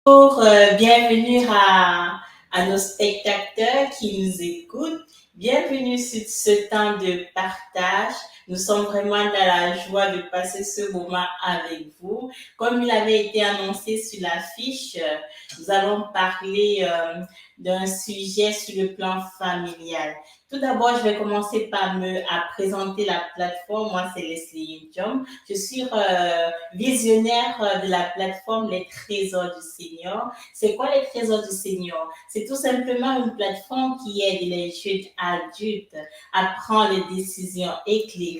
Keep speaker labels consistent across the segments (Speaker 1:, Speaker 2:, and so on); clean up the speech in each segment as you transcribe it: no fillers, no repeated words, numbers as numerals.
Speaker 1: Bonjour, bienvenue à nos spectateurs qui nous écoutent. Bienvenue sur ce temps de partage. Nous sommes vraiment dans la joie de passer ce moment avec vous. Comme il avait été annoncé sur l'affiche, nous allons parler d'un sujet sur le plan familial. Tout d'abord, je vais commencer par à présenter la plateforme. Moi, c'est Leslie Jom. Je suis visionnaire de la plateforme Les Trésors du Seigneur. C'est quoi les Trésors du Seigneur? C'est tout simplement une plateforme qui aide les jeunes adultes à prendre les décisions éclairées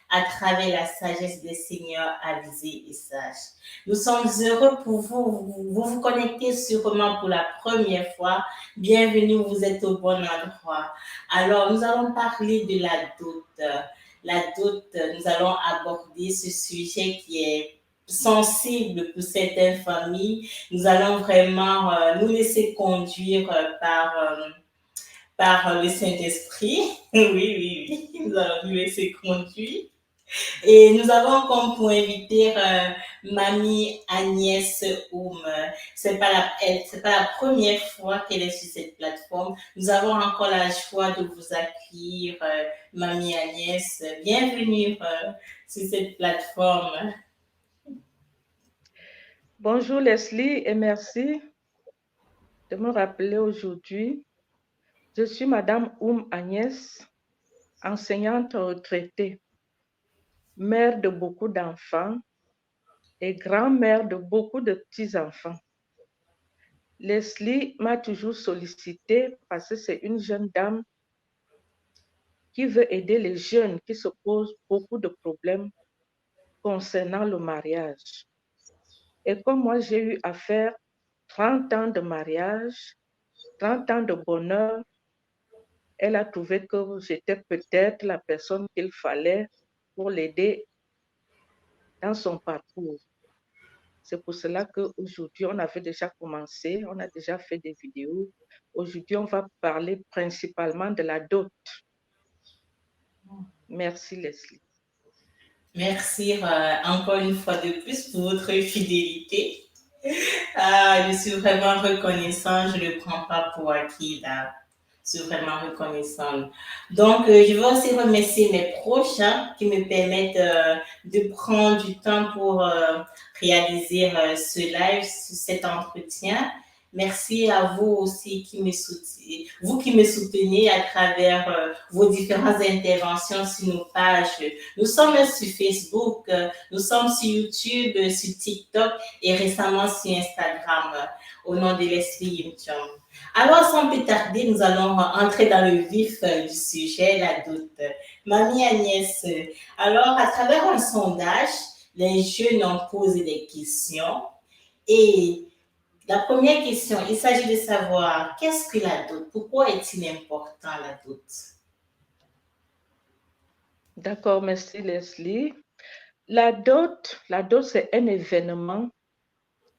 Speaker 1: à travers la sagesse des seigneurs avisés et sages. Nous sommes heureux pour vous connecter sûrement pour la première fois. Bienvenue, vous êtes au bon endroit. Alors, nous allons parler de la dot. La dot, nous allons aborder ce sujet qui est sensible pour certaines familles. Nous allons vraiment nous laisser conduire par le Saint-Esprit. Oui, oui, oui, nous allons nous laisser conduire. Et nous avons comme pour inviter Mamie Agnès Oum. C'est pas la première fois qu'elle est sur cette plateforme. Nous avons encore la joie de vous accueillir, Mamie Agnès. Bienvenue sur cette plateforme.
Speaker 2: Bonjour Leslie et merci de me rappeler aujourd'hui. Je suis Madame Oum Agnès, enseignante retraitée, mère de beaucoup d'enfants et grand-mère de beaucoup de petits-enfants. Leslie m'a toujours sollicitée parce que c'est une jeune dame qui veut aider les jeunes qui se posent beaucoup de problèmes concernant le mariage. Et comme moi, j'ai eu à faire 30 ans de mariage, 30 ans de bonheur, elle a trouvé que j'étais peut-être la personne qu'il fallait pour l'aider dans son parcours. C'est pour cela qu'aujourd'hui, on avait déjà commencé, on a déjà fait des vidéos. Aujourd'hui, on va parler principalement de la dot. Merci Leslie.
Speaker 1: Merci encore une fois de plus pour votre fidélité. Je suis vraiment reconnaissante, je ne le prends pas pour acquis là. Je suis vraiment reconnaissante. Donc, je veux aussi remercier mes proches qui me permettent de prendre du temps pour réaliser ce live, cet entretien. Merci à vous aussi qui me soutenez, vous qui me soutenez à travers vos différentes interventions sur nos pages. Nous sommes sur Facebook, nous sommes sur YouTube, sur TikTok et récemment sur Instagram au nom de Leslie Yimchong. Alors, sans plus tarder, nous allons entrer dans le vif du sujet, la doute. Mamie Agnès, alors, à travers un sondage, les jeunes ont posé des questions et la première question, il s'agit de savoir qu'est-ce que la doute? Pourquoi est-il important la doute?
Speaker 2: D'accord, merci Leslie. La dot, c'est un événement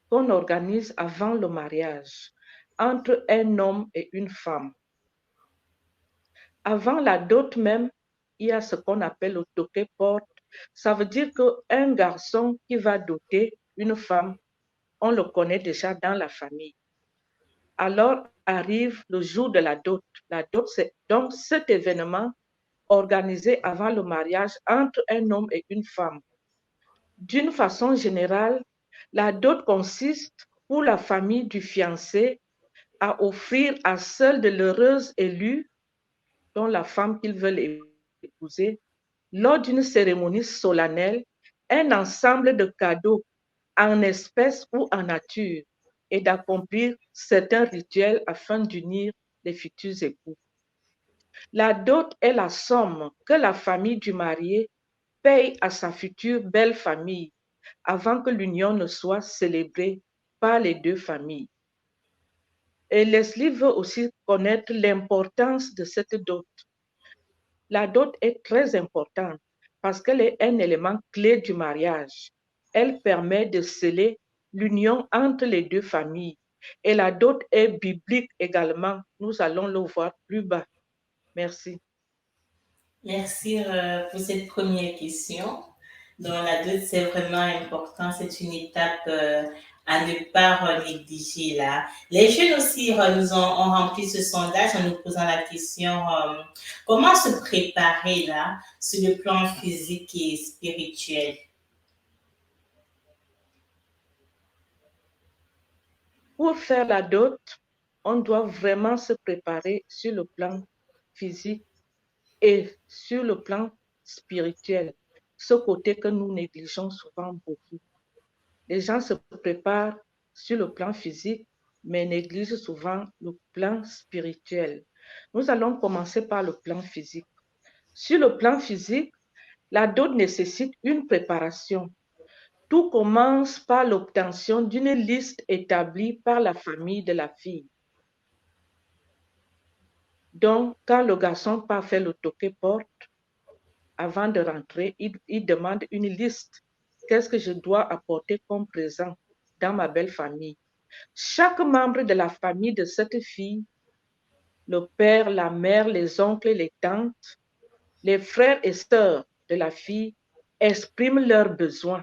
Speaker 2: qu'on organise avant le mariage entre un homme et une femme. Avant la dot même, il y a ce qu'on appelle le toqué-porte. Ça veut dire qu'un garçon qui va doter une femme, on le connaît déjà dans la famille. Alors arrive le jour de la dot. La dot, c'est donc cet événement organisé avant le mariage entre un homme et une femme. D'une façon générale, la dot consiste pour la famille du fiancé à offrir à seule de l'heureuse élue, dont la femme qu'ils veulent épouser, lors d'une cérémonie solennelle, un ensemble de cadeaux en espèces ou en nature et d'accomplir certains rituels afin d'unir les futurs époux. La dot est la somme que la famille du marié paye à sa future belle famille avant que l'union ne soit célébrée par les deux familles. Et Leslie veut aussi connaître l'importance de cette dot. La dot est très importante parce qu'elle est un élément clé du mariage. Elle permet de sceller l'union entre les deux familles. Et la dot est biblique également. Nous allons le voir plus bas. Merci.
Speaker 1: Merci pour cette première question. Donc, la dot, c'est vraiment important. C'est une étape à ne pas négliger là. Les jeunes aussi ont rempli ce sondage en nous posant la question comment se préparer là sur le plan physique et spirituel.
Speaker 2: Pour faire la dot, on doit vraiment se préparer sur le plan physique et sur le plan spirituel, ce côté que nous négligeons souvent beaucoup. Les gens se préparent sur le plan physique, mais négligent souvent le plan spirituel. Nous allons commencer par le plan physique. Sur le plan physique, la dot nécessite une préparation. Tout commence par l'obtention d'une liste établie par la famille de la fille. Donc, quand le garçon part faire le toqué-porte, avant de rentrer, il demande une liste. Qu'est-ce que je dois apporter comme présent dans ma belle famille? Chaque membre de la famille de cette fille, le père, la mère, les oncles, les tantes, les frères et sœurs de la fille expriment leurs besoins.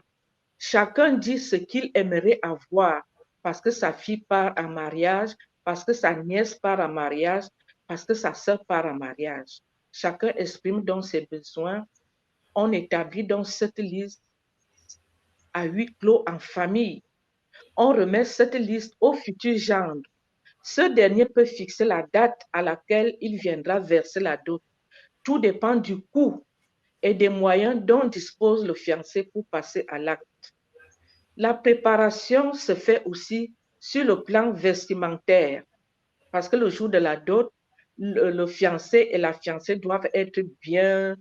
Speaker 2: Chacun dit ce qu'il aimerait avoir parce que sa fille part en mariage, parce que sa nièce part en mariage, parce que sa sœur part en mariage. Chacun exprime donc ses besoins. On établit donc cette liste à huis clos en famille. On remet cette liste au futur gendre. Ce dernier peut fixer la date à laquelle il viendra verser la dot. Tout dépend du coût et des moyens dont dispose le fiancé pour passer à l'acte. La préparation se fait aussi sur le plan vestimentaire, parce que le jour de la dot, le fiancé et la fiancée doivent être bien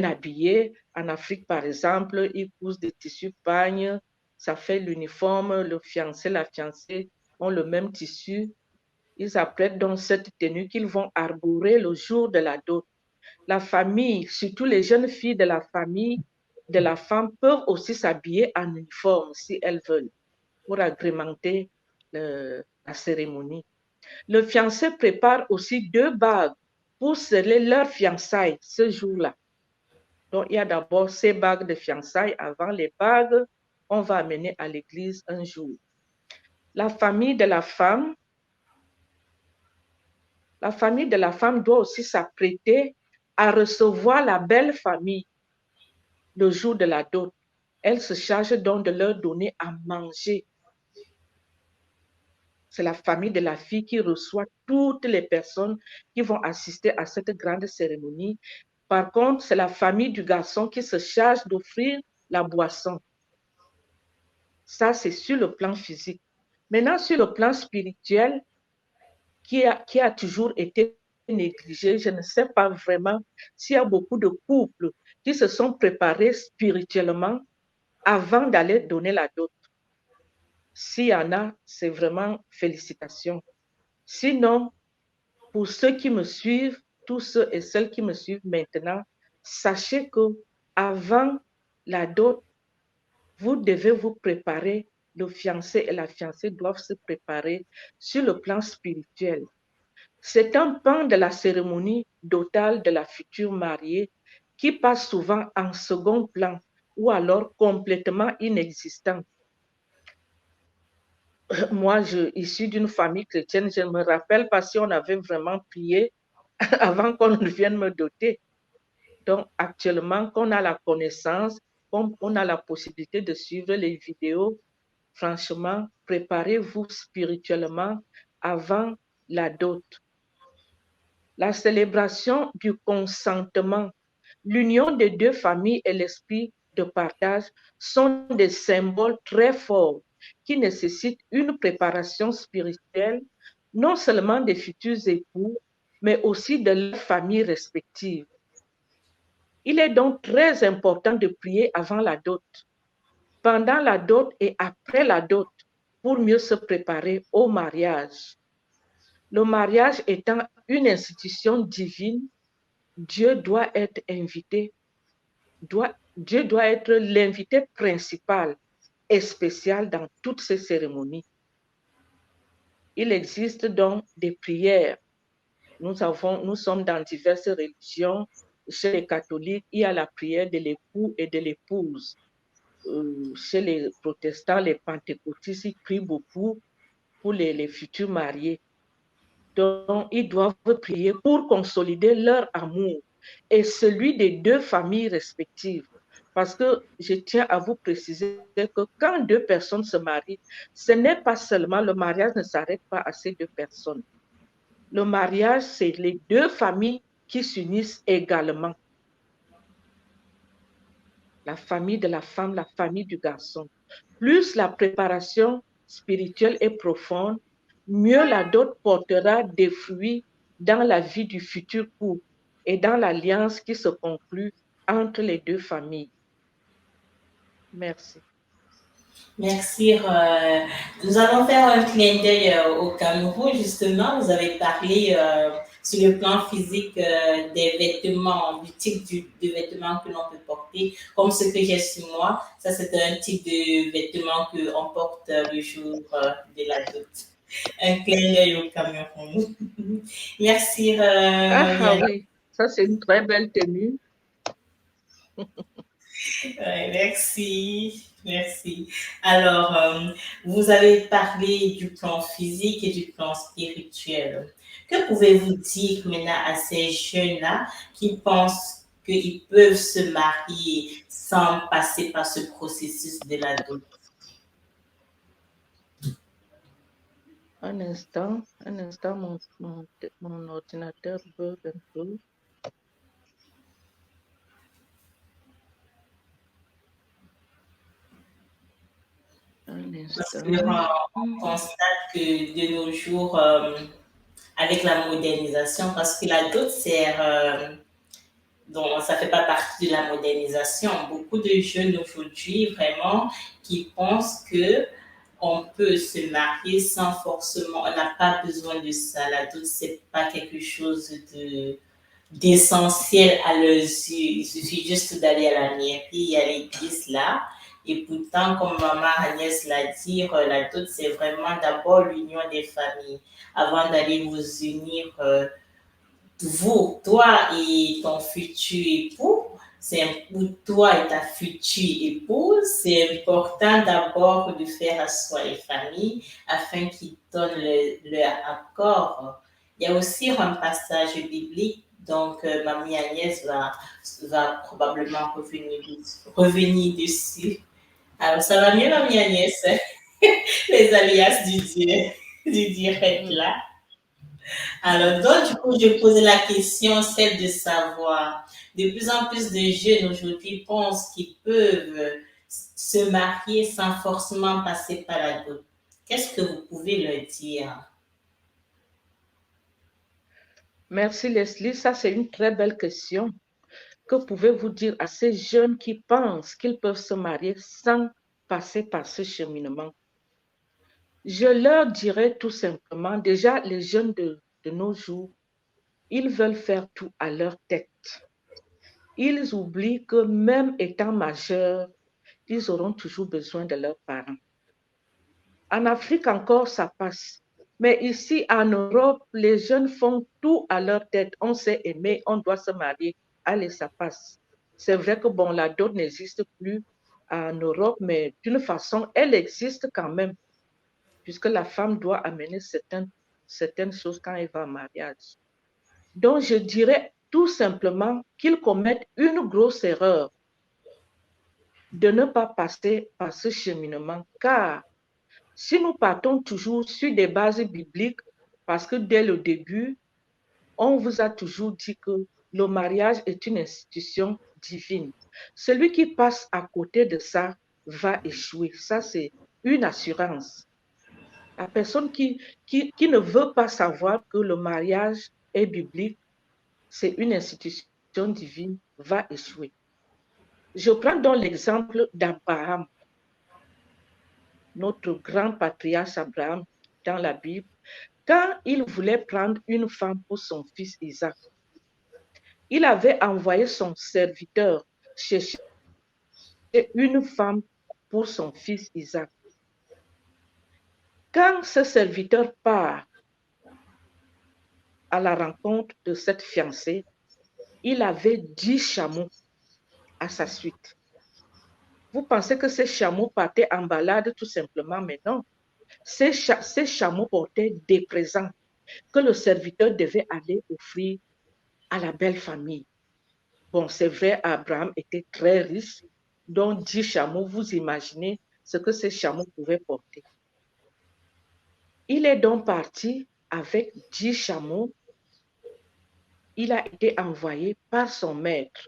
Speaker 2: habillés. En Afrique, par exemple, ils cousent des tissus pagne, ça fait l'uniforme, le fiancé, la fiancée ont le même tissu. Ils apprêtent donc cette tenue qu'ils vont arborer le jour de la dot. La famille, surtout les jeunes filles de la famille de la femme, peuvent aussi s'habiller en uniforme si elles veulent pour agrémenter la cérémonie. Le fiancé prépare aussi 2 bagues pour sceller leur fiançailles ce jour-là. Donc, il y a d'abord ces bagues de fiançailles avant les bagues on va amener à l'église un jour. La famille de la femme doit aussi s'apprêter à recevoir la belle famille le jour de la dot. Elle se charge donc de leur donner à manger. C'est la famille de la fille qui reçoit toutes les personnes qui vont assister à cette grande cérémonie. Par contre, c'est la famille du garçon qui se charge d'offrir la boisson. Ça, c'est sur le plan physique. Maintenant, sur le plan spirituel, qui a toujours été négligé, je ne sais pas vraiment s'il y a beaucoup de couples qui se sont préparés spirituellement avant d'aller donner la dot. S'il y en a, c'est vraiment félicitations. Sinon, pour ceux qui me suivent, tous ceux et celles qui me suivent maintenant, sachez que avant la dot, vous devez vous préparer. Le fiancé et la fiancée doivent se préparer sur le plan spirituel. C'est un pan de la cérémonie dotale de la future mariée qui passe souvent en second plan ou alors complètement inexistant. Moi, issue d'une famille chrétienne, je ne me rappelle pas si on avait vraiment prié avant qu'on ne vienne me doter. Donc, actuellement, qu'on a la connaissance, qu'on a la possibilité de suivre les vidéos, franchement, préparez-vous spirituellement avant la dot. La célébration du consentement, l'union des 2 familles et l'esprit de partage sont des symboles très forts qui nécessitent une préparation spirituelle, non seulement des futurs époux, mais aussi de leurs familles respectives. Il est donc très important de prier avant la dot, pendant la dot et après la dot pour mieux se préparer au mariage. Le mariage étant une institution divine, Dieu doit être invité, Dieu doit être l'invité principal et spécial dans toutes ces cérémonies. Il existe donc des prières. Nous sommes dans diverses religions. Chez les catholiques, il y a la prière de l'époux et de l'épouse. chez les protestants, les pentecôtistes, ils prient beaucoup pour les futurs mariés. Donc, ils doivent prier pour consolider leur amour et celui des deux familles respectives. Parce que je tiens à vous préciser que quand deux personnes se marient, ce n'est pas seulement, le mariage ne s'arrête pas à ces deux personnes. Le mariage, c'est les deux familles qui s'unissent également. La famille de la femme, la famille du garçon. Plus la préparation spirituelle est profonde, mieux la dot portera des fruits dans la vie du futur couple et dans l'alliance qui se conclut entre les deux familles. Merci.
Speaker 1: Merci. Nous allons faire un clin d'œil au Cameroun, justement. Vous avez parlé sur le plan physique des vêtements, du type de vêtements que l'on peut porter, comme ce que j'ai sur moi. Ça, c'est un type de vêtements qu'on porte le jour de la dot. Un clin d'œil au Cameroun. Merci,
Speaker 2: Ah
Speaker 1: Marianne.
Speaker 2: oui, ça c'est une très belle tenue.
Speaker 1: Ouais, merci, merci. Alors, vous avez parlé du plan physique et du plan spirituel. Que pouvez-vous dire maintenant à ces jeunes-là qui pensent qu'ils peuvent se marier sans passer par ce processus de la dot?
Speaker 2: Un instant, mon ordinateur bug un peu. Un
Speaker 1: Parce
Speaker 2: instant.
Speaker 1: qu'on constate que de nos jours, avec la modernisation, parce que la dot sert donc, ça fait pas partie de la modernisation. Beaucoup de jeunes aujourd'hui, vraiment, qui pensent que on peut se marier sans forcément, on n'a pas besoin de ça. La dot, c'est pas quelque chose de d'essentiel à leurs yeux. Il suffit juste d'aller à la mairie, à l'église là. Et pourtant, comme maman Agnès l'a dit, la dot, c'est vraiment d'abord l'union des familles. Avant d'aller vous unir vous, toi et ton futur époux, c'est pour toi et ta future épouse, c'est important d'abord de faire asseoir les familles afin qu'ils donnent leur accord. Il y a aussi un passage biblique, donc Mamie Agnès va probablement revenir dessus. Alors, ça va mieux, Mamie Agnès? Les alias du direct là. Alors, donc, du coup, je posais la question, celle de savoir. De plus en plus de jeunes aujourd'hui pensent qu'ils peuvent se marier sans forcément passer par la dot. Qu'est-ce que vous pouvez leur dire?
Speaker 2: Merci Leslie, ça c'est une très belle question. Que pouvez-vous dire à ces jeunes qui pensent qu'ils peuvent se marier sans passer par ce cheminement? Je leur dirais tout simplement, déjà les jeunes de nos jours, ils veulent faire tout à leur tête. Ils oublient que même étant majeurs, ils auront toujours besoin de leurs parents. En Afrique encore, ça passe. Mais ici, en Europe, les jeunes font tout à leur tête. On s'est aimé, on doit se marier. Allez, ça passe. C'est vrai que bon, la dot n'existe plus en Europe, mais d'une façon, elle existe quand même, puisque la femme doit amener certaines choses quand elle va en mariage. Donc, je dirais tout simplement qu'ils commettent une grosse erreur de ne pas passer par ce cheminement, car si nous partons toujours sur des bases bibliques, parce que dès le début, on vous a toujours dit que le mariage est une institution divine. Celui qui passe à côté de ça va échouer. Ça, c'est une assurance. La personne qui ne veut pas savoir que le mariage est biblique, c'est une institution divine, va échouer. Je prends donc l'exemple d'Abraham, notre grand patriarche Abraham dans la Bible. Quand il voulait prendre une femme pour son fils Isaac, il avait envoyé son serviteur chercher une femme pour son fils Isaac. Quand ce serviteur part à la rencontre de cette fiancée, il avait 10 chameaux à sa suite. Vous pensez que ces chameaux partaient en balade tout simplement, mais non. Ces chameaux portaient des présents que le serviteur devait aller offrir à la belle famille. Bon, c'est vrai, Abraham était très riche, donc 10 chameaux, vous imaginez ce que ces chameaux pouvaient porter. Il est donc parti avec 10 chameaux. Il a été envoyé par son maître.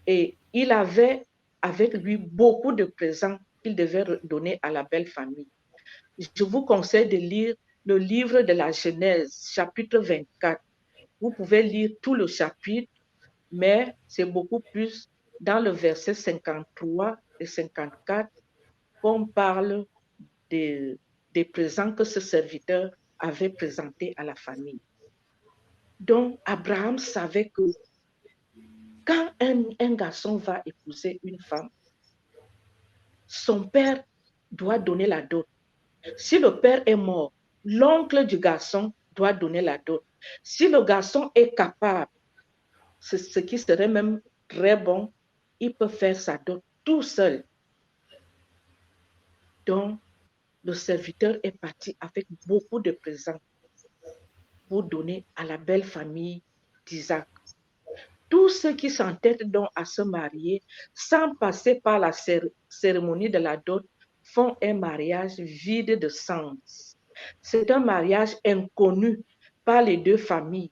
Speaker 2: Et il avait avec lui beaucoup de présents qu'il devait donner à la belle famille. Je vous conseille de lire le livre de la Genèse, chapitre 24. Vous pouvez lire tout le chapitre, mais c'est beaucoup plus dans le verset 53 et 54 qu'on parle des présents que ce serviteur avait présentés à la famille. Donc, Abraham savait que quand un garçon va épouser une femme, son père doit donner la dot. Si le père est mort, l'oncle du garçon doit donner la dot. Si le garçon est capable, ce qui serait même très bon, il peut faire sa dot tout seul. Donc, le serviteur est parti avec beaucoup de présents pour donner à la belle famille d'Isaac. Tous ceux qui s'entêtent donc à se marier sans passer par la cérémonie de la dot font un mariage vide de sens. C'est un mariage inconnu par les deux familles.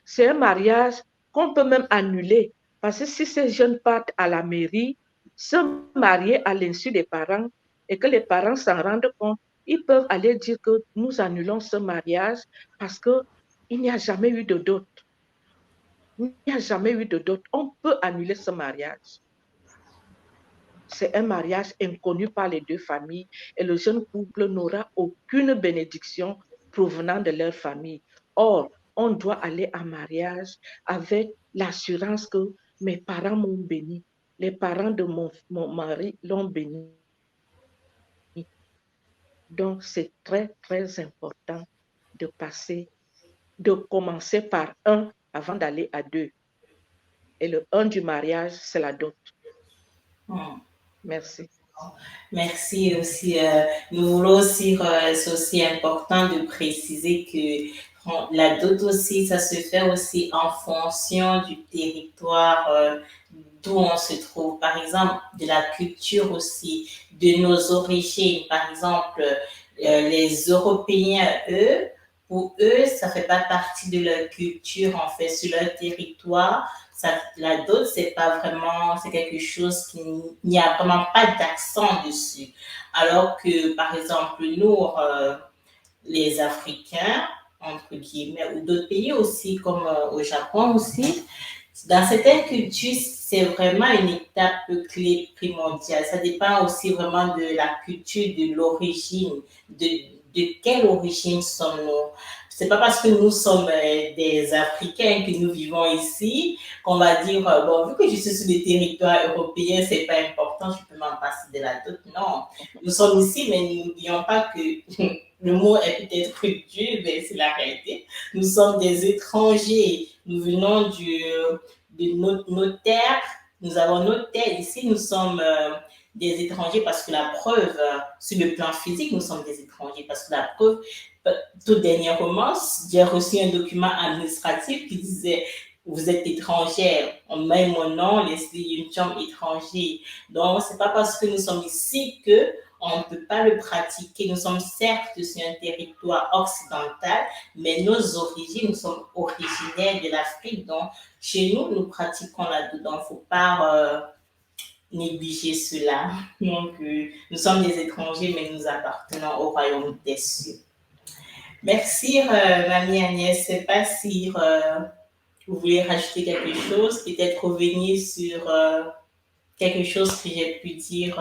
Speaker 2: C'est un mariage qu'on peut même annuler parce que si ces jeunes partent à la mairie, se marier à l'insu des parents et que les parents s'en rendent compte, ils peuvent aller dire que nous annulons ce mariage parce qu'il n'y a jamais eu de dot. Il n'y a jamais eu de dot. On peut annuler ce mariage. C'est un mariage inconnu par les deux familles et le jeune couple n'aura aucune bénédiction provenant de leur famille. Or, on doit aller en mariage avec l'assurance que mes parents m'ont béni, les parents de mon mari l'ont béni. Donc, c'est très, très important de commencer par un avant d'aller à deux. Et le un du mariage, c'est la dot. Merci.
Speaker 1: Merci aussi. Nous voulons aussi, c'est aussi important de préciser que la dot aussi, ça se fait aussi en fonction du territoire d'où on se trouve. Par exemple, de la culture aussi, de nos origines. Par exemple, les Européens, eux, pour eux, ça fait pas partie de leur culture, en fait, sur leur territoire. La dot, c'est pas vraiment, c'est quelque chose qui n'y a vraiment pas d'accent dessus. Alors que, par exemple, nous, les Africains, entre guillemets, ou d'autres pays aussi, comme au Japon aussi, dans certaines cultures, c'est vraiment une étape clé primordiale. Ça dépend aussi vraiment de la culture, de l'origine, de quelle origine sommes-nous. C'est pas parce que nous sommes des Africains que nous vivons ici qu'on va dire bon, vu que je suis sur le territoire européen, c'est pas important, je peux m'en passer de la dot. Non, nous sommes ici, mais n'oublions pas que le mot est peut-être dur, mais c'est la réalité. Nous sommes des étrangers. Nous venons de nos terres. Nous avons nos terres. Ici, nous sommes des étrangers parce que la preuve, sur le plan physique, nous sommes des étrangers parce que la preuve, tout dernièrement, j'ai reçu un document administratif qui disait vous êtes étrangère, on met mon nom, Leslie Yunchom, étranger. Donc, c'est pas parce que nous sommes ici que on ne peut pas le pratiquer. Nous sommes certes sur un territoire occidental, mais nos origines, nous sommes originaires de l'Afrique. Donc, chez nous, nous pratiquons la dot. Donc, il ne faut pas négliger cela. Donc, nous sommes des étrangers, mais nous appartenons au royaume des cieux. Merci, Mamie Agnès. Je ne sais pas si vous voulez rajouter quelque chose, peut-être revenir sur quelque chose que j'ai pu dire,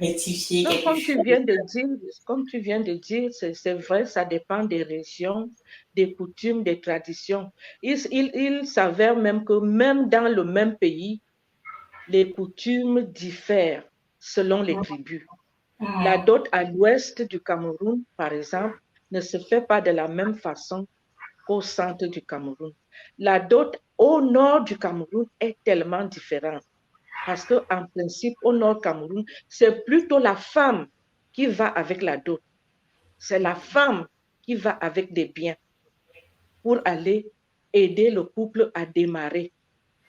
Speaker 1: rectifier
Speaker 2: Non,
Speaker 1: quelque
Speaker 2: comme
Speaker 1: chose.
Speaker 2: tu viens de dire, c'est vrai, ça dépend des régions, des coutumes, des traditions. Il s'avère même que même dans le même pays, les coutumes diffèrent selon les tribus. La dot à l'ouest du Cameroun, par exemple, ne se fait pas de la même façon qu'au centre du Cameroun. La dot au nord du Cameroun est tellement différente. Parce qu'en principe, au nord Cameroun, c'est plutôt la femme qui va avec la dot. C'est la femme qui va avec des biens pour aller aider le couple à démarrer.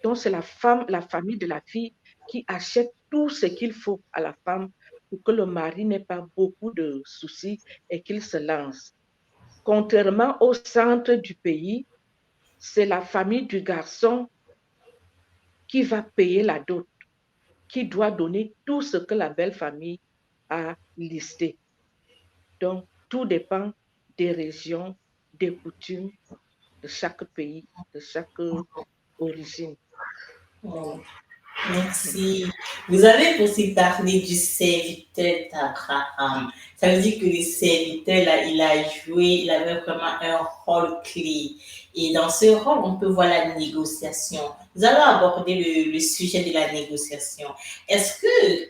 Speaker 2: Donc, c'est la famille de la fille qui achète tout ce qu'il faut à la femme pour que le mari n'ait pas beaucoup de soucis et qu'il se lance. Contrairement au centre du pays, c'est la famille du garçon qui va payer la dot, qui doit donner tout ce que la belle famille a listé. Donc, tout dépend des régions, des coutumes de chaque pays, de chaque origine.
Speaker 1: Oh, merci. Vous avez aussi parlé du serviteur d'Abraham. Ça veut dire que le serviteur, là, il avait vraiment un rôle clé. Et dans ce rôle, on peut voir la négociation. Nous allons aborder le sujet de la négociation. Est-ce que,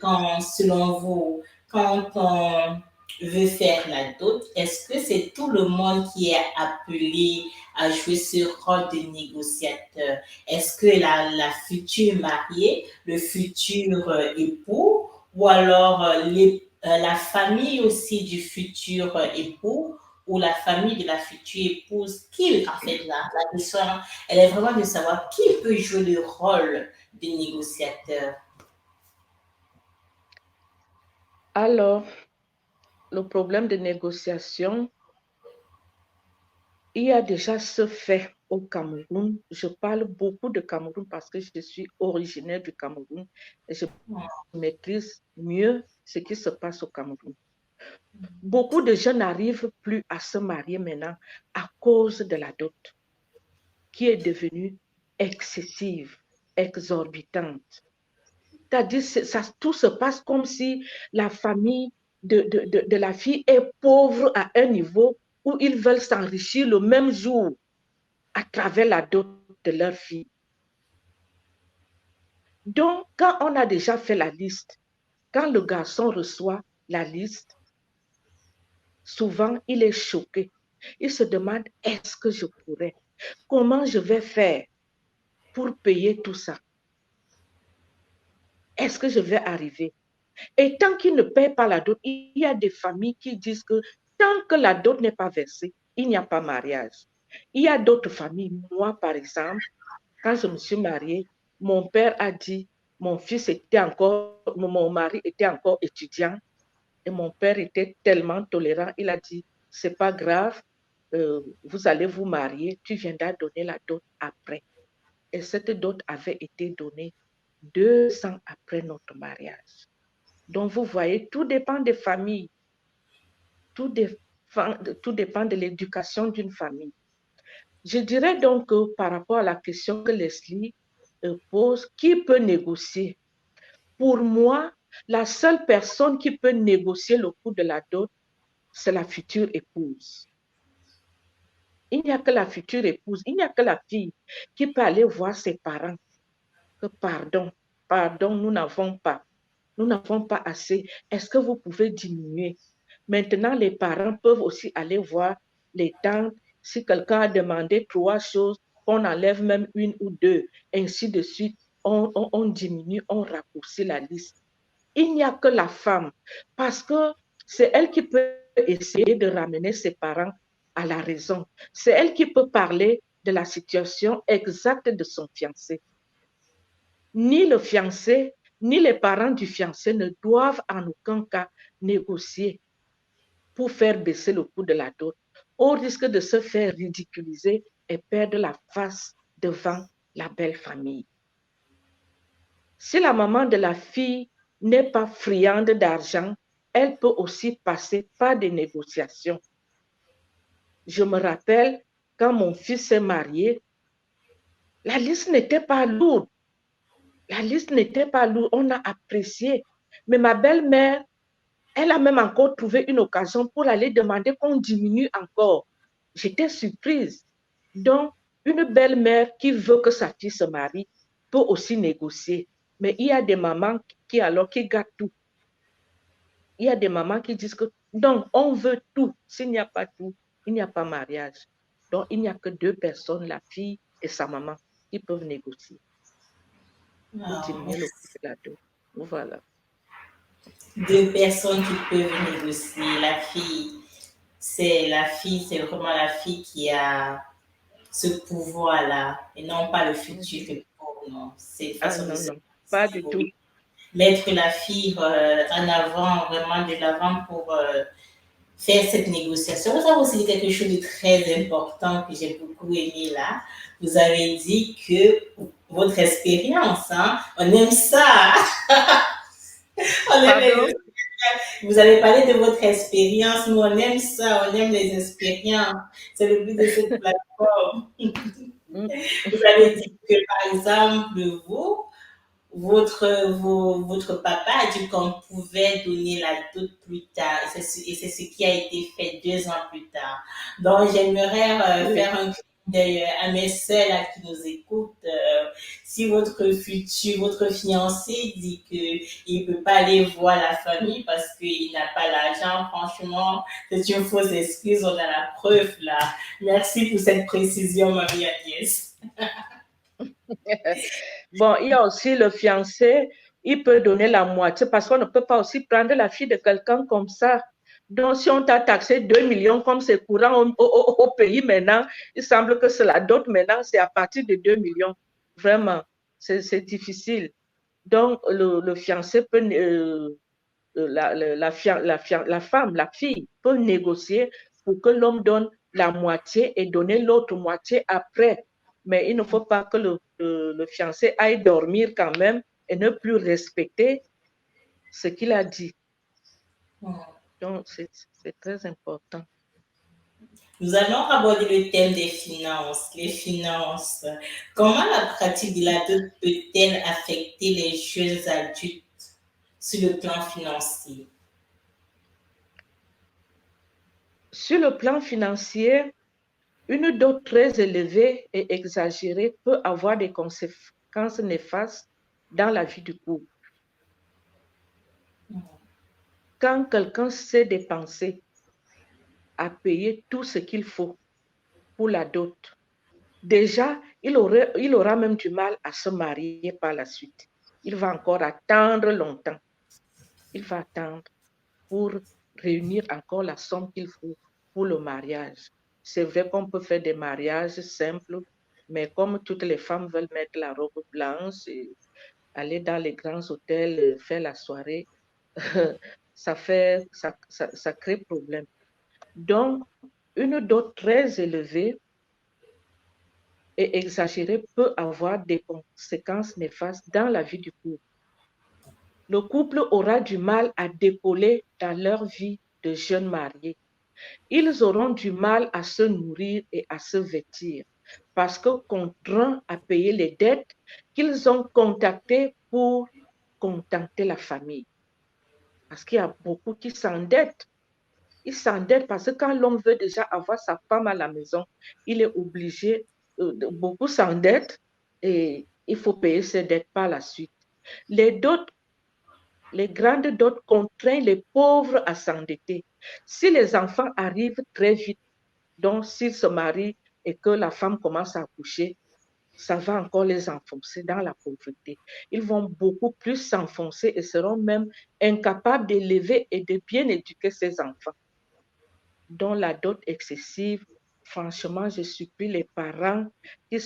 Speaker 1: selon vous, quand on veut faire la dot, est-ce que c'est tout le monde qui est appelé à jouer ce rôle de négociateur? Est-ce que la future mariée, le futur époux, ou alors la famille aussi du futur époux, ou la famille de la future épouse, en fait, la question, elle est vraiment de savoir qui peut jouer le rôle de négociateur.
Speaker 2: Alors, le problème de négociation, il y a déjà ce fait au Cameroun. Je parle beaucoup de Cameroun parce que je suis originaire du Cameroun et je maîtrise mieux ce qui se passe au Cameroun. Beaucoup de gens n'arrivent plus à se marier maintenant à cause de la dot qui est devenue excessive, exorbitante. C'est-à-dire que tout se passe comme si la famille de la fille est pauvre à un niveau où ils veulent s'enrichir le même jour à travers la dot de leur fille. Donc, quand on a déjà fait la liste, quand le garçon reçoit la liste, souvent il est choqué. Il se demande, est-ce que je pourrais? Comment je vais faire pour payer tout ça? Est-ce que je vais arriver? Et tant qu'il ne paye pas la dot, il y a des familles qui disent que tant que la dot n'est pas versée, il n'y a pas mariage. Il y a d'autres familles. Moi, par exemple, quand je me suis mariée, mon père a dit, mon mari était encore étudiant et mon père était tellement tolérant, il a dit, c'est pas grave, vous allez vous marier, tu viendras donner la dot après. Et cette dot avait été donnée 2 ans après notre mariage. Donc, vous voyez, tout dépend des familles, tout dépend de l'éducation d'une famille. Je dirais donc que par rapport à la question que Leslie pose, qui peut négocier? Pour moi, la seule personne qui peut négocier le coût de la dot, c'est la future épouse. Il n'y a que la future épouse, il n'y a que la fille qui peut aller voir ses parents. Que pardon, nous n'avons pas assez. Est-ce que vous pouvez diminuer? Maintenant, les parents peuvent aussi aller voir les tantes. Si quelqu'un a demandé 3 choses, on enlève même 1 ou 2, ainsi de suite. On diminue, on raccourcit la liste. Il n'y a que la femme, parce que c'est elle qui peut essayer de ramener ses parents à la raison. C'est elle qui peut parler de la situation exacte de son fiancé. Ni le fiancé, ni les parents du fiancé ne doivent en aucun cas négocier pour faire baisser le coût de la dot, au risque de se faire ridiculiser et perdre la face devant la belle famille. Si la maman de la fille n'est pas friande d'argent, elle peut aussi passer par des négociations. Je me rappelle, quand mon fils s'est marié, la liste n'était pas lourde. La liste n'était pas lourde, on a apprécié. Mais ma belle-mère, elle a même encore trouvé une occasion pour aller demander qu'on diminue encore. J'étais surprise. Donc, une belle-mère qui veut que sa fille se marie peut aussi négocier. Mais il y a des mamans qui gâtent tout. Il y a des mamans qui disent que donc on veut tout. S'il n'y a pas tout, il n'y a pas mariage. Donc, il n'y a que 2 personnes, la fille et sa maman qui peuvent négocier pour
Speaker 1: Ah,
Speaker 2: diminuer le coût de la dot. Voilà.
Speaker 1: deux personnes qui peuvent négocier. C'est vraiment la fille qui a ce pouvoir-là et non pas le futur
Speaker 2: Mhm.
Speaker 1: époux. Non, c'est une
Speaker 2: Ah
Speaker 1: façon de
Speaker 2: non,
Speaker 1: se
Speaker 2: non, pas du tout.
Speaker 1: oui. Mettre la fille en avant, vraiment de l'avant pour faire cette négociation. Ça aussi quelque chose de très important que j'ai beaucoup aimé là. Vous avez dit que votre expérience, hein, on aime ça. On aime
Speaker 2: Pardon?
Speaker 1: les Vous avez parlé de votre expérience. Nous, on aime ça. On aime les expériences. C'est le but de cette plateforme.
Speaker 2: Mm.
Speaker 1: Vous avez dit que, par exemple, votre papa a dit qu'on pouvait donner la dot plus tard. Et c'est ce qui a été fait 2 ans plus tard. Donc, j'aimerais
Speaker 2: Oui.
Speaker 1: faire un clin d'œil à mes sœurs là, qui nous écoutent. Si votre fiancé dit qu'il ne peut pas aller voir la famille parce qu'il n'a pas l'argent, franchement, c'est une fausse excuse. On a la preuve là. Merci pour cette précision, Marie-Agnès.
Speaker 2: Bon, il y a aussi le fiancé, il peut donner la moitié parce qu'on ne peut pas aussi prendre la fille de quelqu'un comme ça. Donc, si on t'a taxé 2 millions comme c'est courant au pays maintenant, il semble que c'est la dot maintenant, c'est à partir de 2 millions. Vraiment, c'est difficile. Donc, le fiancé peut, la femme, la fille peut négocier pour que l'homme donne la moitié et donner l'autre moitié après. Mais il ne faut pas que le fiancé aille dormir quand même et ne plus respecter ce qu'il a dit. Donc, c'est très important.
Speaker 1: Nous allons aborder le thème des finances. Les finances. Comment la pratique de la dot peut-elle affecter les jeunes adultes sur le plan financier?
Speaker 2: Sur le plan financier, une dot très élevée et exagérée peut avoir des conséquences néfastes dans la vie du couple. Quand quelqu'un sait dépenser, à payer tout ce qu'il faut pour la dot, déjà, il aura même du mal à se marier par la suite. Il va encore attendre longtemps. Il va attendre pour réunir encore la somme qu'il faut pour le mariage. C'est vrai qu'on peut faire des mariages simples, mais comme toutes les femmes veulent mettre la robe blanche et aller dans les grands hôtels, faire la soirée, ça crée problème. Donc, une dot très élevée et exagérée peut avoir des conséquences néfastes dans la vie du couple. Le couple aura du mal à décoller dans leur vie de jeunes mariés. Ils auront du mal à se nourrir et à se vêtir parce que contraints à payer les dettes qu'ils ont contactées pour contenter la famille. Parce qu'il y a beaucoup qui s'endettent. Ils s'endettent parce que quand l'homme veut déjà avoir sa femme à la maison, il est obligé, beaucoup s'endettent et il faut payer ses dettes par la suite. Les dots, les grandes dots contraignent les pauvres à s'endetter. Si les enfants arrivent très vite, donc s'ils se marient et que la femme commence à accoucher, ça va encore les enfoncer dans la pauvreté. Ils vont beaucoup plus s'enfoncer et seront même incapables d'élever et de bien éduquer ces enfants. Dont la dot excessive, franchement, je supplie les parents qui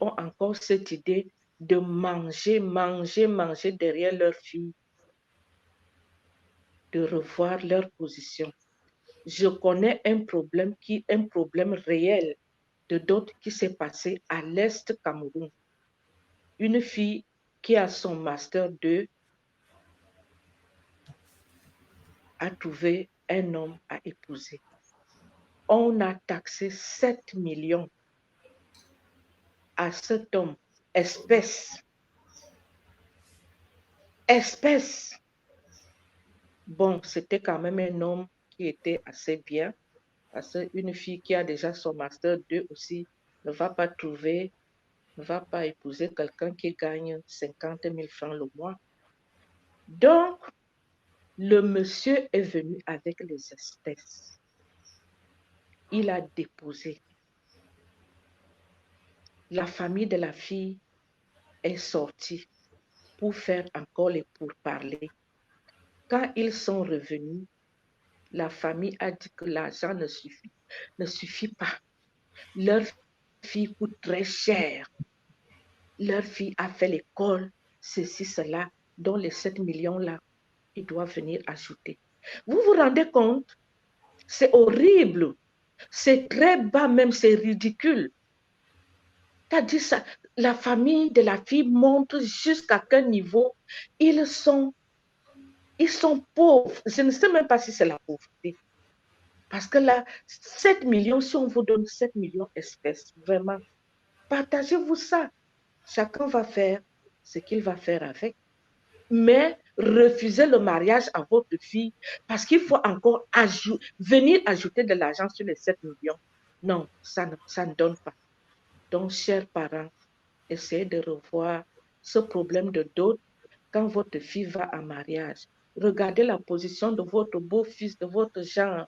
Speaker 2: ont encore cette idée de manger derrière leur fille, de revoir leur position. Je connais un problème réel de dot qui s'est passé à l'Est Cameroun. Une fille qui a son master 2 a trouvé un homme à épouser. On a taxé 7 millions à cet homme, espèce. Bon, c'était quand même un homme qui était assez bien, parce qu'une fille qui a déjà son master 2 aussi ne va pas épouser quelqu'un qui gagne 50 000 francs le mois. Donc, le monsieur est venu avec les espèces. il a déposé. La famille de la fille est sortie pour faire encore les pourparlers. Quand ils sont revenus, la famille a dit que l'argent ne suffit pas. Leur fille coûte très cher. Leur fille a fait l'école, ceci, cela, dont les 7 millions-là, ils doivent venir ajouter. Vous vous rendez compte? C'est horrible. C'est très bas même, c'est ridicule. C'est-à-dire ça, la famille de la fille montre jusqu'à quel niveau ils sont pauvres. Je ne sais même pas si c'est la pauvreté. Parce que là, 7 millions, si on vous donne 7 millions espèces, vraiment, partagez-vous ça. Chacun va faire ce qu'il va faire avec. Mais refusez le mariage à votre fille parce qu'il faut encore venir ajouter de l'argent sur les 7 millions. Non, ça ne donne pas. Donc, chers parents, essayez de revoir ce problème de dot quand votre fille va en mariage. Regardez la position de votre beau-fils, de votre genre.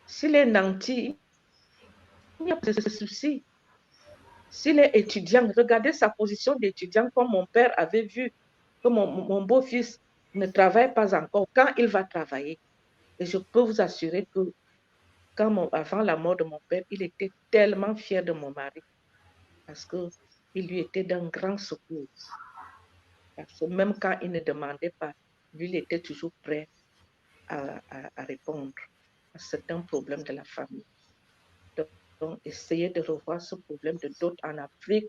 Speaker 2: S'il est nanti, il n'y a pas de souci. S'il est étudiant, regardez sa position d'étudiant comme mon père avait vu que mon beau-fils ne travaille pas encore. Quand il va travailler, et je peux vous assurer que avant la mort de mon père, il était tellement fier de mon mari parce qu'il lui était d'un grand secours. Parce que même quand il ne demandait pas, lui, il était toujours prêt à répondre. C'est un problème de la famille. Donc, essayez de revoir ce problème de dot en Afrique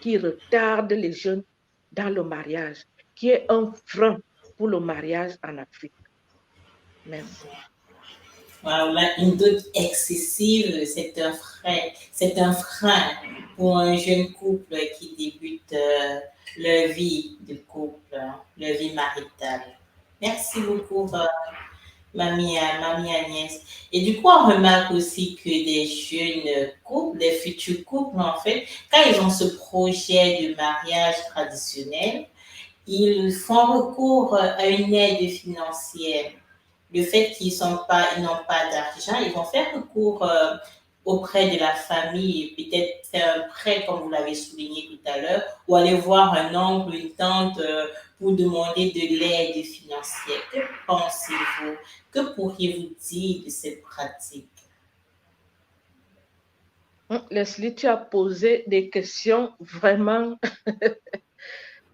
Speaker 2: qui retarde les jeunes dans le mariage, qui est un frein pour le mariage en Afrique. Merci.
Speaker 1: Voilà, une dot excessive, c'est un frein pour un jeune couple qui débute leur vie de couple, leur vie maritale. Merci beaucoup, mamie Agnès. Et du coup, on remarque aussi que des jeunes couples, des futurs couples, en fait, quand ils ont ce projet de mariage traditionnel, ils font recours à une aide financière. Le fait qu'ils n'ont pas d'argent, ils vont faire recours auprès de la famille, peut-être faire un prêt, comme vous l'avez souligné tout à l'heure, ou aller voir un oncle, une tante pour demander de l'aide financière. Que pensez-vous? Que pourriez-vous dire de cette pratique?
Speaker 2: Leslie, tu as posé des questions vraiment,